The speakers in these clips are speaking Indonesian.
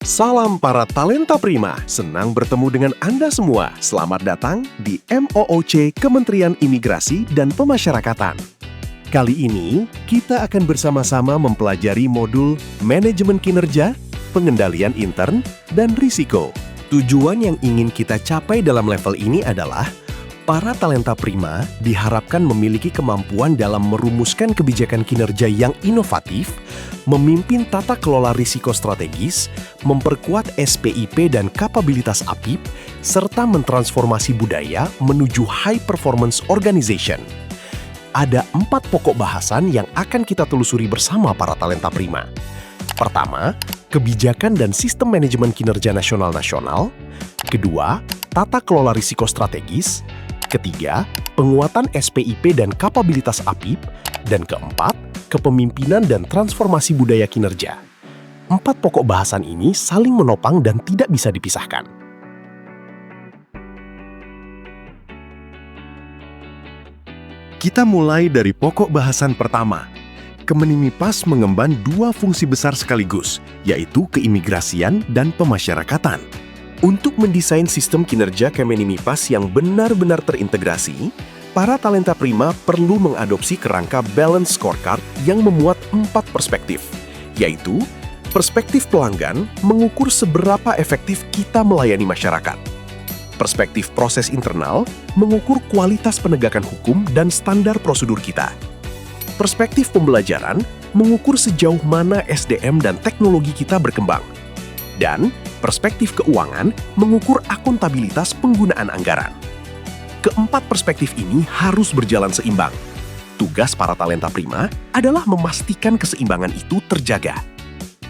Salam para talenta prima, senang bertemu dengan Anda semua. Selamat datang di MOOC Kementerian Imigrasi dan Pemasyarakatan. Kali ini, kita akan bersama-sama mempelajari modul Manajemen Kinerja, Pengendalian Intern, dan Risiko. Tujuan yang ingin kita capai dalam level ini adalah para talenta prima diharapkan memiliki kemampuan dalam merumuskan kebijakan kinerja yang inovatif, memimpin tata kelola risiko strategis, memperkuat SPIP dan kapabilitas APIP, serta mentransformasi budaya menuju high performance organization. Ada 4 pokok bahasan yang akan kita telusuri bersama para talenta prima. Pertama, kebijakan dan sistem manajemen kinerja nasional. Kedua, tata kelola risiko strategis. Ketiga, penguatan SPIP dan kapabilitas APIP. Dan keempat, kepemimpinan dan transformasi budaya kinerja. 4 pokok bahasan ini saling menopang dan tidak bisa dipisahkan. Kita mulai dari pokok bahasan pertama. Kemenimipas mengemban 2 fungsi besar sekaligus, yaitu keimigrasian dan pemasyarakatan. Untuk mendesain sistem kinerja Kemenimipas yang benar-benar terintegrasi, para talenta prima perlu mengadopsi kerangka Balance Scorecard yang memuat 4 perspektif, yaitu perspektif pelanggan mengukur seberapa efektif kita melayani masyarakat. Perspektif proses internal mengukur kualitas penegakan hukum dan standar prosedur kita. Perspektif pembelajaran mengukur sejauh mana SDM dan teknologi kita berkembang. Dan perspektif keuangan mengukur akuntabilitas penggunaan anggaran. Keempat perspektif ini harus berjalan seimbang. Tugas para talenta prima adalah memastikan keseimbangan itu terjaga.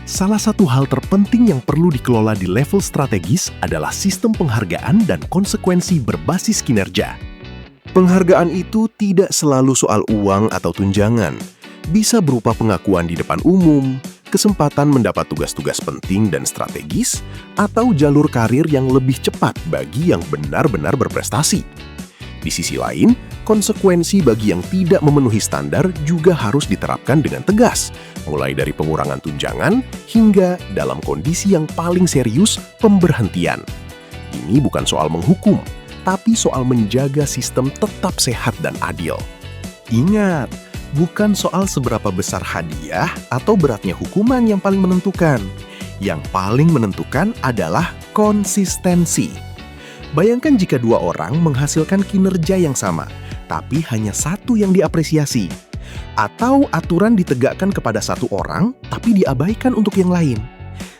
Salah satu hal terpenting yang perlu dikelola di level strategis adalah sistem penghargaan dan konsekuensi berbasis kinerja. Penghargaan itu tidak selalu soal uang atau tunjangan. Bisa berupa pengakuan di depan umum, kesempatan mendapat tugas-tugas penting dan strategis, atau jalur karir yang lebih cepat bagi yang benar-benar berprestasi. Di sisi lain, konsekuensi bagi yang tidak memenuhi standar juga harus diterapkan dengan tegas, mulai dari pengurangan tunjangan hingga dalam kondisi yang paling serius, pemberhentian. Ini bukan soal menghukum, tapi soal menjaga sistem tetap sehat dan adil. Ingat, bukan soal seberapa besar hadiah atau beratnya hukuman yang paling menentukan. Yang paling menentukan adalah konsistensi. Bayangkan jika 2 orang menghasilkan kinerja yang sama, tapi hanya satu yang diapresiasi. Atau aturan ditegakkan kepada satu orang, tapi diabaikan untuk yang lain.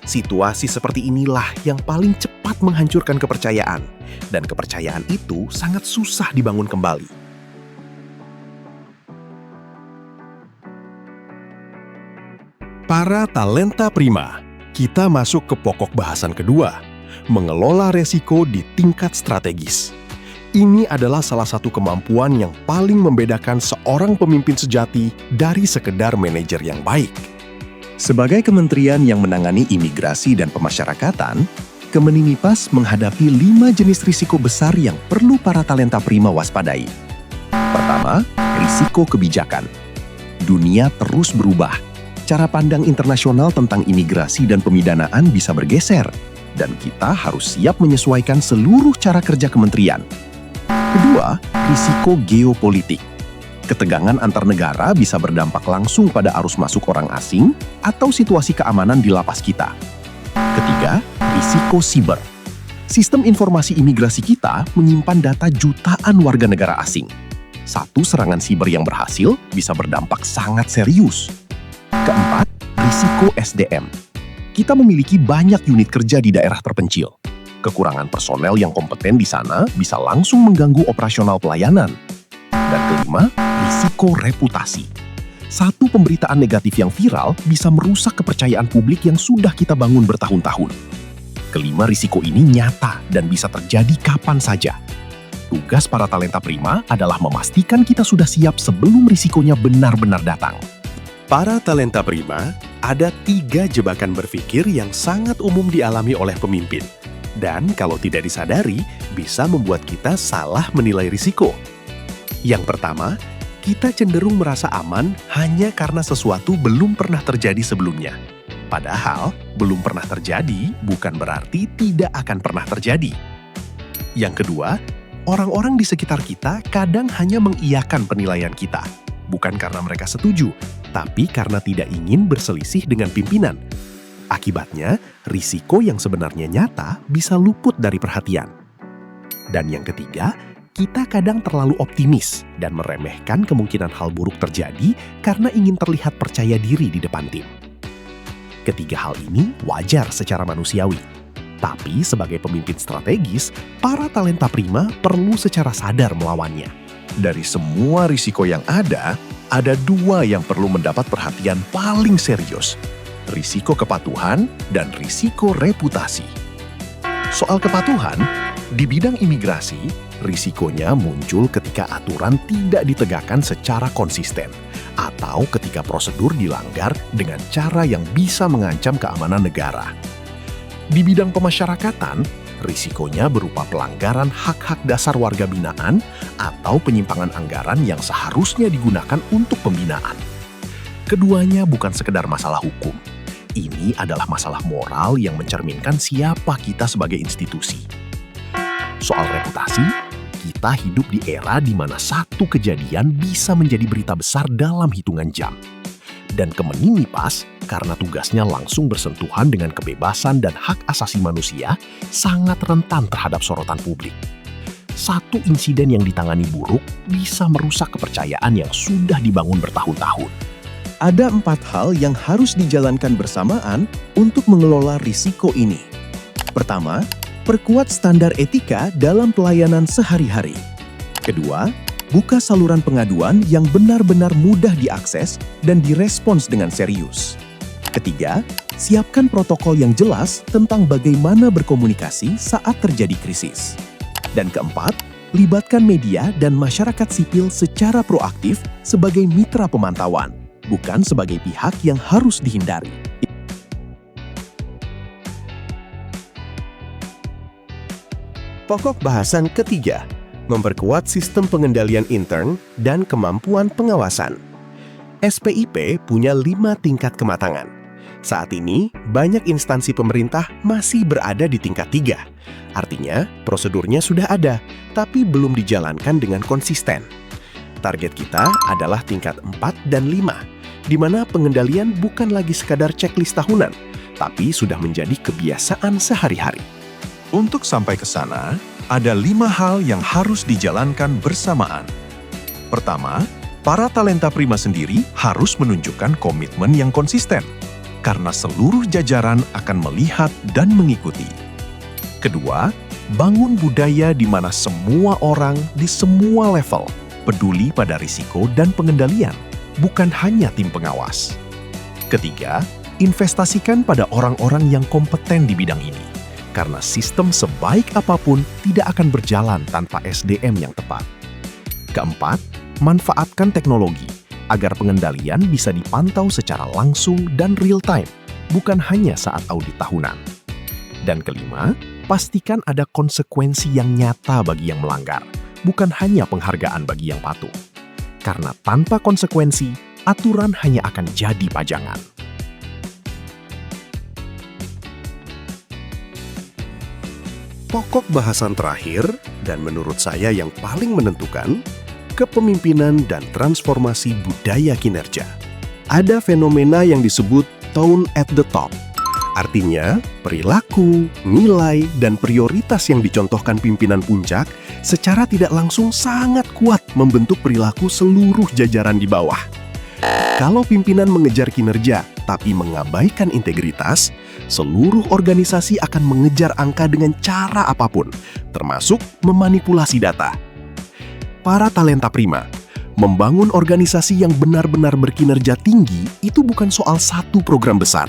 Situasi seperti inilah yang paling cepat menghancurkan kepercayaan. Dan kepercayaan itu sangat susah dibangun kembali. Para talenta prima, kita masuk ke pokok bahasan kedua, mengelola resiko di tingkat strategis. Ini adalah salah satu kemampuan yang paling membedakan seorang pemimpin sejati dari sekedar manajer yang baik. Sebagai kementerian yang menangani imigrasi dan pemasyarakatan, Kemenimipas menghadapi 5 jenis risiko besar yang perlu para talenta prima waspadai. Pertama, risiko kebijakan. Dunia terus berubah. Cara pandang internasional tentang imigrasi dan pemidanaan bisa bergeser, dan kita harus siap menyesuaikan seluruh cara kerja kementerian. Kedua, risiko geopolitik. Ketegangan antar negara bisa berdampak langsung pada arus masuk orang asing atau situasi keamanan di lapas kita. Ketiga, risiko siber. Sistem informasi imigrasi kita menyimpan data jutaan warga negara asing. Satu serangan siber yang berhasil bisa berdampak sangat serius. Keempat, risiko SDM. Kita memiliki banyak unit kerja di daerah terpencil. Kekurangan personel yang kompeten di sana bisa langsung mengganggu operasional pelayanan. Dan kelima, risiko reputasi. Satu pemberitaan negatif yang viral bisa merusak kepercayaan publik yang sudah kita bangun bertahun-tahun. Kelima risiko ini nyata dan bisa terjadi kapan saja. Tugas para talenta prima adalah memastikan kita sudah siap sebelum risikonya benar-benar datang. Para talenta prima, ada 3 jebakan berpikir yang sangat umum dialami oleh pemimpin. Dan kalau tidak disadari, bisa membuat kita salah menilai risiko. Yang pertama, kita cenderung merasa aman hanya karena sesuatu belum pernah terjadi sebelumnya. Padahal, belum pernah terjadi bukan berarti tidak akan pernah terjadi. Yang kedua, orang-orang di sekitar kita kadang hanya mengiyakan penilaian kita. Bukan karena mereka setuju, tapi karena tidak ingin berselisih dengan pimpinan. Akibatnya, risiko yang sebenarnya nyata bisa luput dari perhatian. Dan yang ketiga, kita kadang terlalu optimis dan meremehkan kemungkinan hal buruk terjadi karena ingin terlihat percaya diri di depan tim. Ketiga hal ini wajar secara manusiawi. Tapi sebagai pemimpin strategis, para talenta prima perlu secara sadar melawannya. Dari semua risiko yang ada dua yang perlu mendapat perhatian paling serius. Risiko kepatuhan dan risiko reputasi. Soal kepatuhan, di bidang imigrasi, risikonya muncul ketika aturan tidak ditegakkan secara konsisten atau ketika prosedur dilanggar dengan cara yang bisa mengancam keamanan negara. Di bidang pemasyarakatan, risikonya berupa pelanggaran hak-hak dasar warga binaan atau penyimpangan anggaran yang seharusnya digunakan untuk pembinaan. Keduanya bukan sekedar masalah hukum. Ini adalah masalah moral yang mencerminkan siapa kita sebagai institusi. Soal reputasi, kita hidup di era di mana satu kejadian bisa menjadi berita besar dalam hitungan jam. Dan Kemenimipas, karena tugasnya langsung bersentuhan dengan kebebasan dan hak asasi manusia, sangat rentan terhadap sorotan publik. Satu insiden yang ditangani buruk bisa merusak kepercayaan yang sudah dibangun bertahun-tahun. Ada 4 hal yang harus dijalankan bersamaan untuk mengelola risiko ini. Pertama, perkuat standar etika dalam pelayanan sehari-hari. Kedua, buka saluran pengaduan yang benar-benar mudah diakses dan direspons dengan serius. Ketiga, siapkan protokol yang jelas tentang bagaimana berkomunikasi saat terjadi krisis. Dan keempat, libatkan media dan masyarakat sipil secara proaktif sebagai mitra pemantauan, bukan sebagai pihak yang harus dihindari. Pokok bahasan ketiga, memperkuat sistem pengendalian intern dan kemampuan pengawasan. SPIP punya 5 tingkat kematangan. Saat ini, banyak instansi pemerintah masih berada di tingkat 3. Artinya, prosedurnya sudah ada, tapi belum dijalankan dengan konsisten. Target kita adalah tingkat 4 dan 5, di mana pengendalian bukan lagi sekadar checklist tahunan, tapi sudah menjadi kebiasaan sehari-hari. Untuk sampai ke sana, ada 5 hal yang harus dijalankan bersamaan. Pertama, para talenta prima sendiri harus menunjukkan komitmen yang konsisten, karena seluruh jajaran akan melihat dan mengikuti. Kedua, bangun budaya di mana semua orang di semua level peduli pada risiko dan pengendalian, bukan hanya tim pengawas. Ketiga, investasikan pada orang-orang yang kompeten di bidang ini, karena sistem sebaik apapun tidak akan berjalan tanpa SDM yang tepat. Keempat, manfaatkan teknologi agar pengendalian bisa dipantau secara langsung dan real-time, bukan hanya saat audit tahunan. Dan kelima, pastikan ada konsekuensi yang nyata bagi yang melanggar, bukan hanya penghargaan bagi yang patuh. Karena tanpa konsekuensi, aturan hanya akan jadi pajangan. Pokok bahasan terakhir, dan menurut saya yang paling menentukan, kepemimpinan dan transformasi budaya kinerja. Ada fenomena yang disebut tone at the top. Artinya, perilaku, nilai, dan prioritas yang dicontohkan pimpinan puncak secara tidak langsung sangat kuat membentuk perilaku seluruh jajaran di bawah. Kalau pimpinan mengejar kinerja tapi mengabaikan integritas, seluruh organisasi akan mengejar angka dengan cara apapun, termasuk memanipulasi data. Para talenta prima, membangun organisasi yang benar-benar berkinerja tinggi itu bukan soal satu program besar.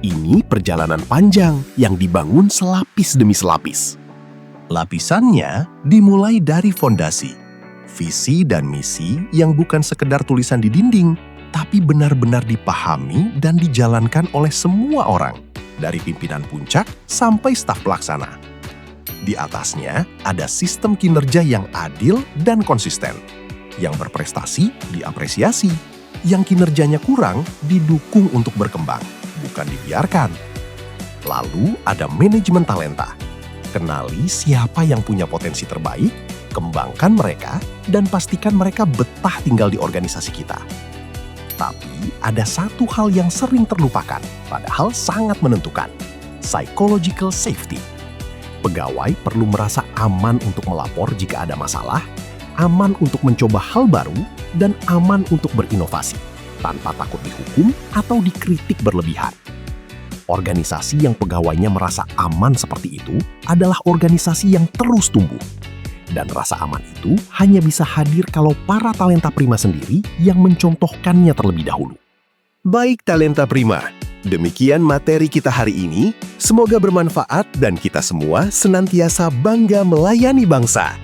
Ini perjalanan panjang yang dibangun selapis demi selapis. Lapisannya dimulai dari fondasi, visi dan misi yang bukan sekedar tulisan di dinding, tapi benar-benar dipahami dan dijalankan oleh semua orang, dari pimpinan puncak sampai staf pelaksana. Di atasnya ada sistem kinerja yang adil dan konsisten. Yang berprestasi diapresiasi, yang kinerjanya kurang didukung untuk berkembang, bukan dibiarkan. Lalu ada manajemen talenta. Kenali siapa yang punya potensi terbaik, kembangkan mereka, dan pastikan mereka betah tinggal di organisasi kita. Tapi ada satu hal yang sering terlupakan, padahal sangat menentukan. Psychological safety. Pegawai perlu merasa aman untuk melapor jika ada masalah, aman untuk mencoba hal baru, dan aman untuk berinovasi, tanpa takut dihukum atau dikritik berlebihan. Organisasi yang pegawainya merasa aman seperti itu adalah organisasi yang terus tumbuh. Dan rasa aman itu hanya bisa hadir kalau para talenta prima sendiri yang mencontohkannya terlebih dahulu. Baik talenta prima, demikian materi kita hari ini. Semoga bermanfaat dan kita semua senantiasa bangga melayani bangsa.